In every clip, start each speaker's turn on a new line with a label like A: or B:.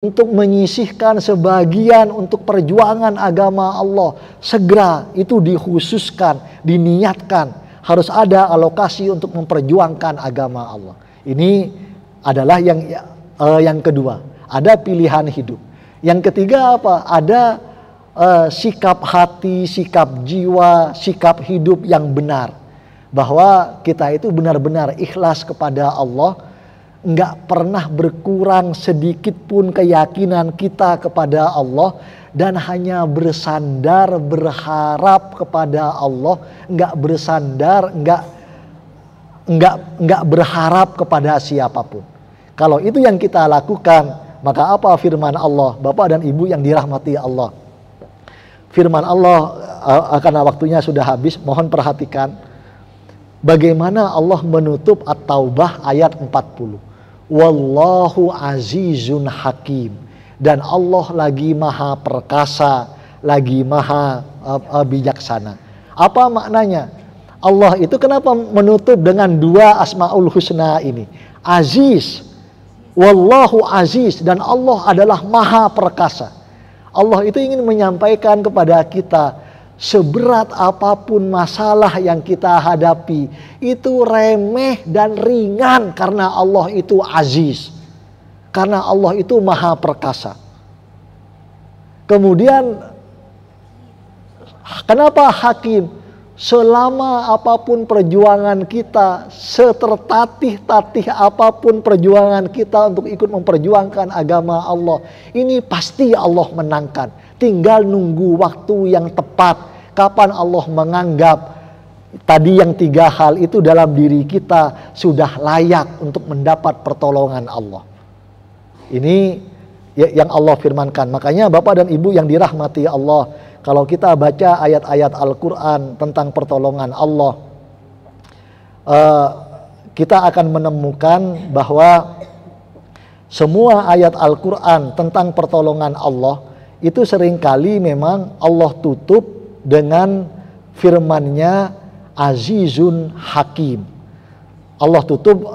A: untuk menyisihkan sebagian untuk perjuangan agama Allah, segera itu dikhususkan, diniatkan harus ada alokasi untuk memperjuangkan agama Allah. Ini adalah yang kedua, ada pilihan hidup. Yang ketiga apa? Ada sikap hati, sikap jiwa, sikap hidup yang benar, bahwa kita itu benar-benar ikhlas kepada Allah. Enggak pernah berkurang sedikit pun keyakinan kita kepada Allah, dan hanya bersandar berharap kepada Allah, enggak bersandar, enggak berharap kepada siapapun. Kalau itu yang kita lakukan, maka apa firman Allah, Bapak dan Ibu yang dirahmati Allah? Firman Allah, karena waktunya sudah habis, mohon perhatikan bagaimana Allah menutup At-Taubah ayat 40. Wallahu azizun hakim. Dan Allah lagi maha perkasa, lagi maha bijaksana. Apa maknanya? Allah itu kenapa menutup dengan dua asmaul husna ini? Aziz. Wallahu aziz. Dan Allah adalah maha perkasa. Allah itu ingin menyampaikan kepada kita, seberat apapun masalah yang kita hadapi, itu remeh dan ringan karena Allah itu aziz. Karena Allah itu maha perkasa. Kemudian, kenapa hakim? Selama apapun perjuangan kita, setertatih-tatih apapun perjuangan kita untuk ikut memperjuangkan agama Allah, ini pasti Allah menangkan. Tinggal nunggu waktu yang tepat. Kapan Allah menganggap tadi yang tiga hal itu dalam diri kita sudah layak untuk mendapat pertolongan Allah. Ini yang Allah firmankan. Makanya Bapak dan Ibu yang dirahmati Allah, kalau kita baca ayat-ayat Al-Quran tentang pertolongan Allah, kita akan menemukan bahwa semua ayat Al-Quran tentang pertolongan Allah itu seringkali memang Allah tutup dengan firman-Nya Azizun Hakim. Allah tutup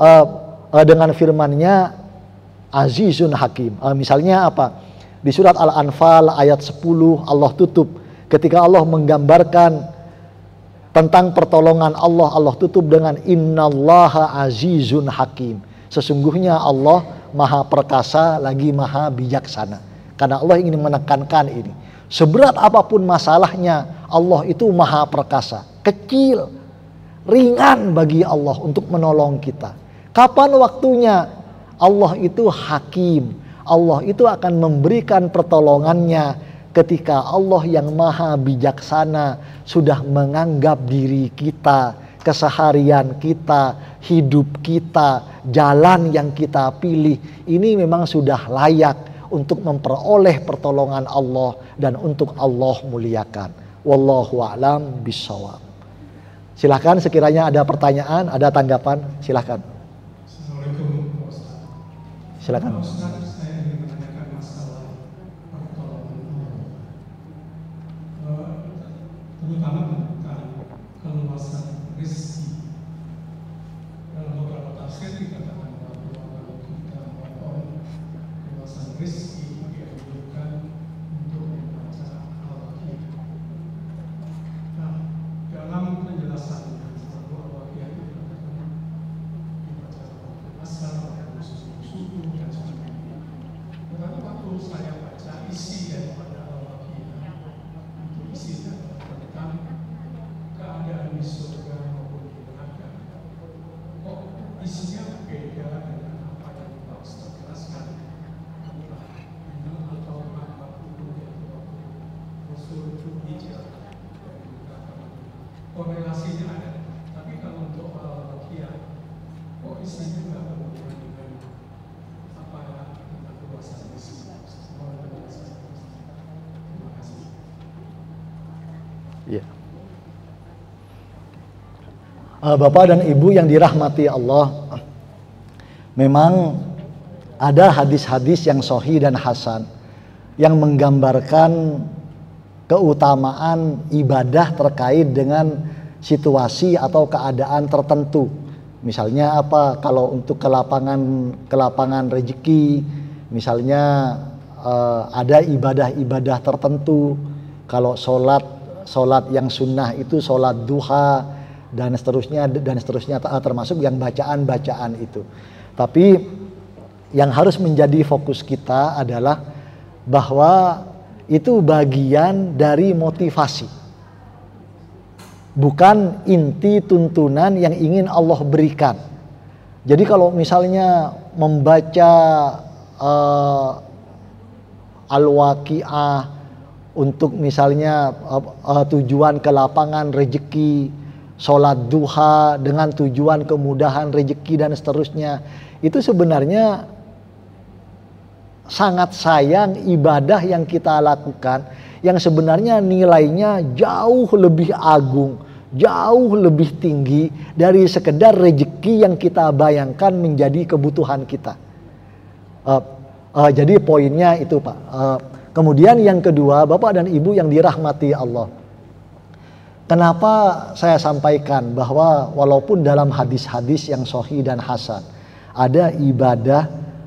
A: dengan firman-Nya Azizun Hakim. Misalnya apa? Di surat Al-Anfal ayat 10 Allah tutup ketika Allah menggambarkan tentang pertolongan Allah, Allah tutup dengan Innallaha Azizun Hakim. Sesungguhnya Allah maha perkasa lagi maha bijaksana. Karena Allah ingin menekankan ini. Seberat apapun masalahnya, Allah itu maha perkasa. Kecil, ringan bagi Allah untuk menolong kita. Kapan waktunya? Allah itu hakim. Allah itu akan memberikan pertolongannya ketika Allah yang maha bijaksana sudah menganggap diri kita, keseharian kita, hidup kita, jalan yang kita pilih, ini memang sudah layak untuk memperoleh pertolongan Allah dan untuk Allah muliakan. Wallahu a'lam bishawab. Silahkan sekiranya ada pertanyaan, ada tanggapan, silahkan.
B: Assalamualaikum Pak Ustaz.
A: Silahkan.
B: Pak Ustaz, saya ingin menanyakan masalah pertolongan Allah. Terutama tentang keluasan rezeki. Dalam beberapa tafsir dikatakan bahwa kalau kita mohon keluasan rezeki dianjurkan untuk membaca Al-Waqiah. Nah, dalam penjelasan satu Al-Waqiah itu dikatakan dibaca asal, subuh dan sebagainya. Tetapi waktu saya baca isi daripada Al-Waqiah, itu isinya tentang keadaan di surga maupun di neraka. Kok isinya beda dengan apa yang Pak Ustaz jelaskan? Atau apa itu yang Rasul itu bicara, korelasinya ada. Tapi kalau untuk Al-Waqiah, kok isinya nggak berhubungan dengan apa yang tentang kuasa di sini? Terima kasih.
A: Ya. Bapak dan Ibu yang dirahmati Allah, memang ada hadis-hadis yang sahih dan hasan yang menggambarkan keutamaan ibadah terkait dengan situasi atau keadaan tertentu. Misalnya apa? Kalau untuk ke lapangan rezeki, misalnya ada ibadah-ibadah tertentu. Kalau sholat yang sunnah itu sholat duha dan seterusnya termasuk yang bacaan itu. Tapi yang harus menjadi fokus kita adalah bahwa itu bagian dari motivasi, bukan inti tuntunan yang ingin Allah berikan. Jadi kalau misalnya membaca Al-Waqi'ah untuk misalnya tujuan ke lapangan rezeki, sholat duha dengan tujuan kemudahan rezeki dan seterusnya, itu sebenarnya sangat sayang ibadah yang kita lakukan yang sebenarnya nilainya jauh lebih agung, jauh lebih tinggi dari sekedar rezeki yang kita bayangkan menjadi kebutuhan kita. Jadi poinnya itu, Pak. Kemudian yang kedua, Bapak dan Ibu yang dirahmati Allah. Kenapa saya sampaikan bahwa walaupun dalam hadis-hadis yang sahih dan hasan ada ibadah,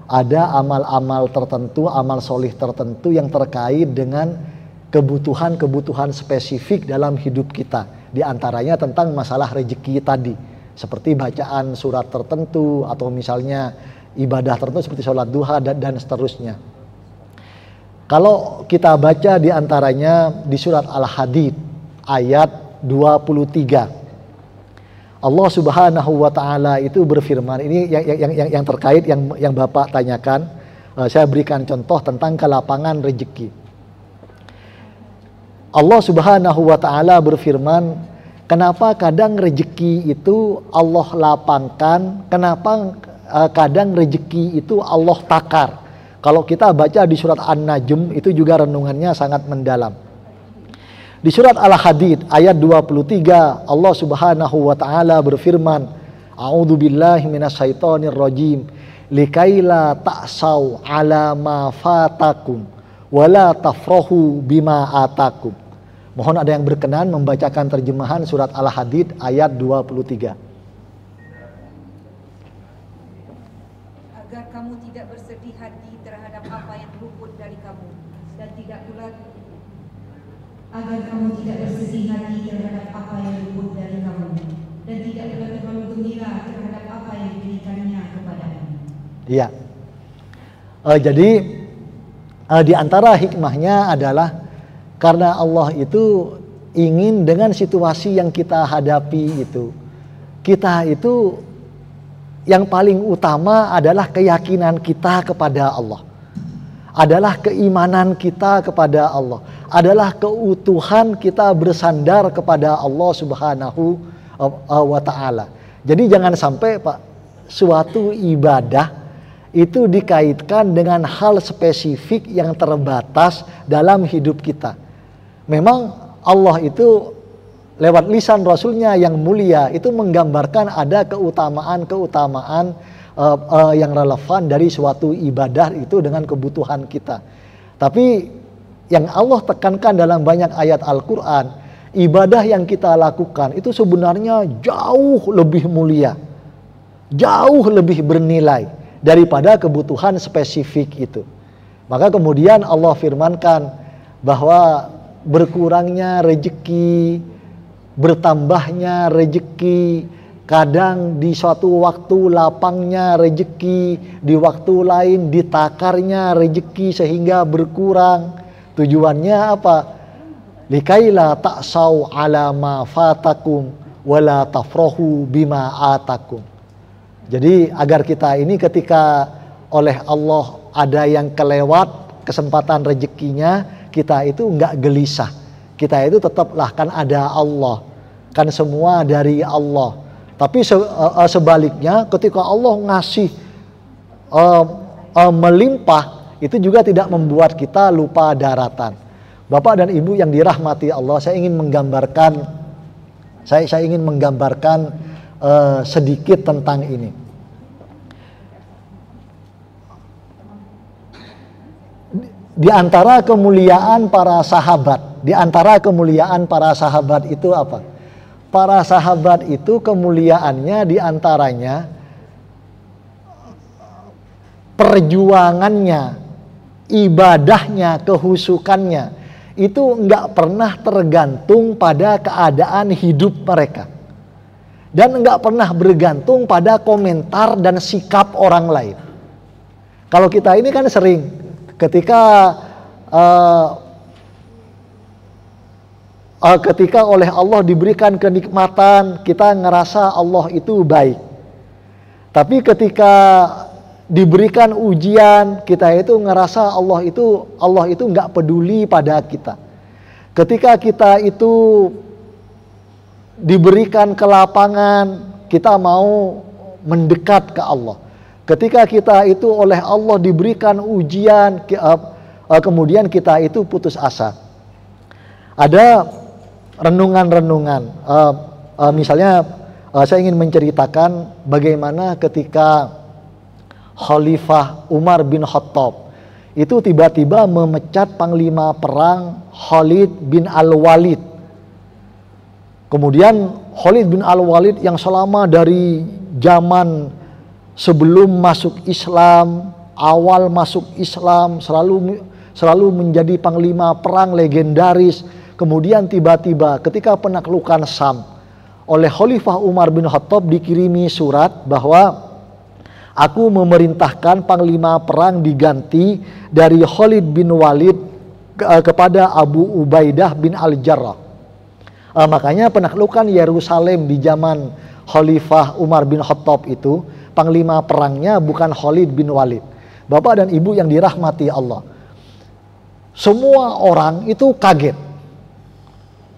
A: ada amal-amal tertentu, amal solih tertentu yang terkait dengan kebutuhan-kebutuhan spesifik dalam hidup kita. Di antaranya tentang masalah rezeki tadi, seperti bacaan surat tertentu atau misalnya ibadah tertentu seperti sholat duha dan seterusnya. Kalau kita baca di antaranya di surat Al-Hadid ayat 23, Allah Subhanahu wa taala itu berfirman, ini yang terkait yang Bapak tanyakan, saya berikan contoh tentang kelapangan rezeki. Allah Subhanahu wa taala berfirman, kenapa kadang rezeki itu Allah lapangkan, kenapa kadang rezeki itu Allah takar. Kalau kita baca di surat An-Najm itu juga renungannya sangat mendalam. Di surat Al-Hadid ayat 23 Allah Subhanahu wa taala berfirman, A'udzubillahi minasyaitonir rajim, likaila ta'sau ala ma fatakum wala tafrahu bima atakum. Mohon ada yang berkenan membacakan terjemahan surat Al-Hadid ayat 23.
C: Agar kamu tidak bersedih hati terhadap apa yang luput dari kamu, dan tidak pula terlalu gembira terhadap apa yang diberikannya kepadamu.
A: Iya. Jadi di antara hikmahnya adalah karena Allah itu ingin dengan situasi yang kita hadapi itu, kita itu yang paling utama adalah keyakinan kita kepada Allah, adalah keimanan kita kepada Allah, adalah keutuhan kita bersandar kepada Allah Subhanahu wa ta'ala. Jadi jangan sampai, Pak, suatu ibadah itu dikaitkan dengan hal spesifik yang terbatas dalam hidup kita. Memang Allah itu lewat lisan Rasulnya yang mulia itu menggambarkan ada keutamaan-keutamaan yang relevan dari suatu ibadah itu dengan kebutuhan kita. Tapi yang Allah tekankan dalam banyak ayat Al-Quran, ibadah yang kita lakukan itu sebenarnya jauh lebih mulia, jauh lebih bernilai daripada kebutuhan spesifik itu. Maka kemudian Allah firmankan bahwa berkurangnya rezeki, bertambahnya rezeki, kadang di suatu waktu lapangnya rezeki, di waktu lain ditakarnya rezeki sehingga berkurang. Tujuannya apa? Likaila ta'sau ala ma fatakum wala tafrahu bima atakum. Jadi agar kita ini ketika oleh Allah ada yang kelewat kesempatan rezekinya, kita itu enggak gelisah. Kita itu tetaplah kan ada Allah, kan semua dari Allah. Tapi sebaliknya ketika Allah ngasih melimpah, itu juga tidak membuat kita lupa daratan. Bapak dan Ibu yang dirahmati Allah, saya ingin menggambarkan sedikit tentang ini. Di antara kemuliaan para sahabat itu apa? Para sahabat itu kemuliaannya di antaranya perjuangannya ibadahnya, kehusukannya itu nggak pernah tergantung pada keadaan hidup mereka. Dan nggak pernah bergantung pada komentar dan sikap orang lain. Kalau kita ini kan sering ketika oleh Allah diberikan kenikmatan, kita ngerasa Allah itu baik. Tapi ketika diberikan ujian, kita itu ngerasa Allah itu nggak peduli pada kita. Ketika kita itu diberikan kelapangan, kita mau mendekat ke Allah. Ketika kita itu oleh Allah diberikan ujian, kemudian kita itu putus asa. Ada renungan-renungan, misalnya saya ingin menceritakan bagaimana ketika Khalifah Umar bin Khattab itu tiba-tiba memecat panglima perang Khalid bin Al-Walid. Kemudian Khalid bin Al-Walid yang selama dari zaman sebelum masuk Islam, awal masuk Islam, selalu menjadi panglima perang legendaris. Kemudian tiba-tiba ketika penaklukan Sam oleh Khalifah Umar bin Khattab dikirimi surat bahwa aku memerintahkan panglima perang diganti dari Khalid bin Walid kepada Abu Ubaidah bin Al-Jarrah. Makanya penaklukan Yerusalem di zaman Khalifah Umar bin Khattab itu, panglima perangnya bukan Khalid bin Walid. Bapak dan Ibu yang dirahmati Allah, semua orang itu kaget.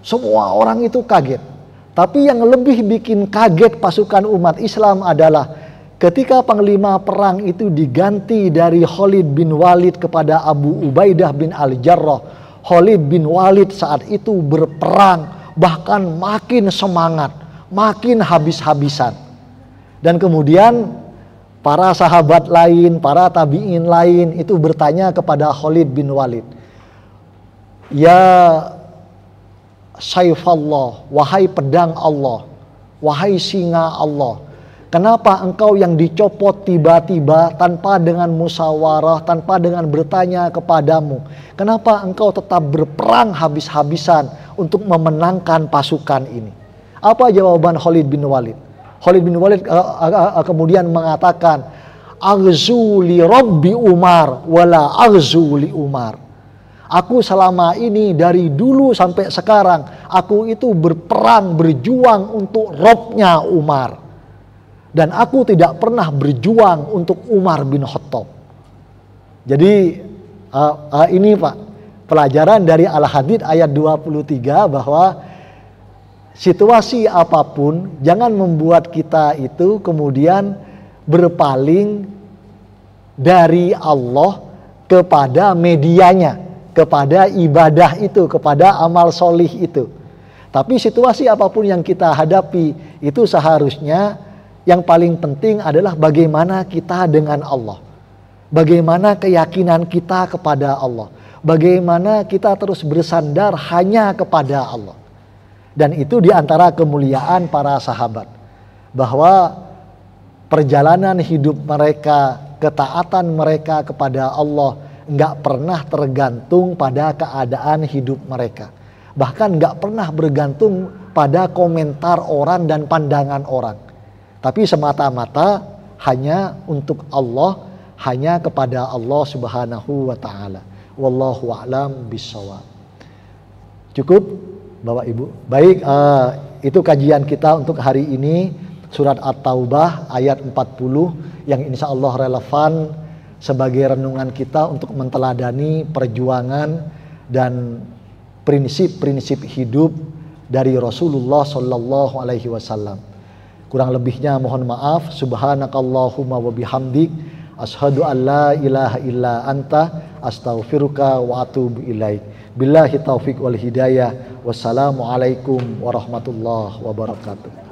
A: Semua orang itu kaget. Tapi yang lebih bikin kaget pasukan umat Islam adalah ketika panglima perang itu diganti dari Khalid bin Walid kepada Abu Ubaidah bin Al-Jarrah. Khalid bin Walid saat itu berperang, bahkan makin semangat, makin habis-habisan. Dan kemudian para sahabat lain, para tabi'in lain itu bertanya kepada Khalid bin Walid, ya Saifallah, wahai pedang Allah, wahai singa Allah, kenapa engkau yang dicopot tiba-tiba tanpa dengan musyawarah, tanpa dengan bertanya kepadamu, kenapa engkau tetap berperang habis-habisan untuk memenangkan pasukan ini? Apa jawaban Khalid bin Walid? Khalid bin Walid kemudian mengatakan, aghzu li Rabbi Umar wala aghzu li Umar. Aku selama ini dari dulu sampai sekarang, aku itu berperang, berjuang untuk Robnya Umar. Dan aku tidak pernah berjuang untuk Umar bin Khattab. Jadi ini Pak, pelajaran dari Al-Hadid ayat 23 bahwa situasi apapun jangan membuat kita itu kemudian berpaling dari Allah kepada medianya, kepada ibadah itu, kepada amal solih itu. Tapi situasi apapun yang kita hadapi itu seharusnya yang paling penting adalah bagaimana kita dengan Allah, bagaimana keyakinan kita kepada Allah, bagaimana kita terus bersandar hanya kepada Allah. Dan itu diantara kemuliaan para sahabat, bahwa perjalanan hidup mereka, ketaatan mereka kepada Allah nggak pernah tergantung pada keadaan hidup mereka. Bahkan nggak pernah bergantung pada komentar orang dan pandangan orang. Tapi semata-mata hanya untuk Allah, hanya kepada Allah Subhanahu wa ta'ala. Wallahu a'lam bishawab. Cukup Bapak Ibu? Baik, itu kajian kita untuk hari ini. Surat At-Taubah ayat 40 yang insya Allah relevan sebagai renungan kita untuk menteladani perjuangan dan prinsip-prinsip hidup dari Rasulullah Sallallahu Alaihi Wasallam. Kurang lebihnya mohon maaf. Subhanakallahumma wa bihamdik, ashhadu an la ilaha illa anta, astaghfiruka wa atubu ilaik. Billahi taufiq wal hidayah. Wassalamualaikum warahmatullahi wabarakatuh.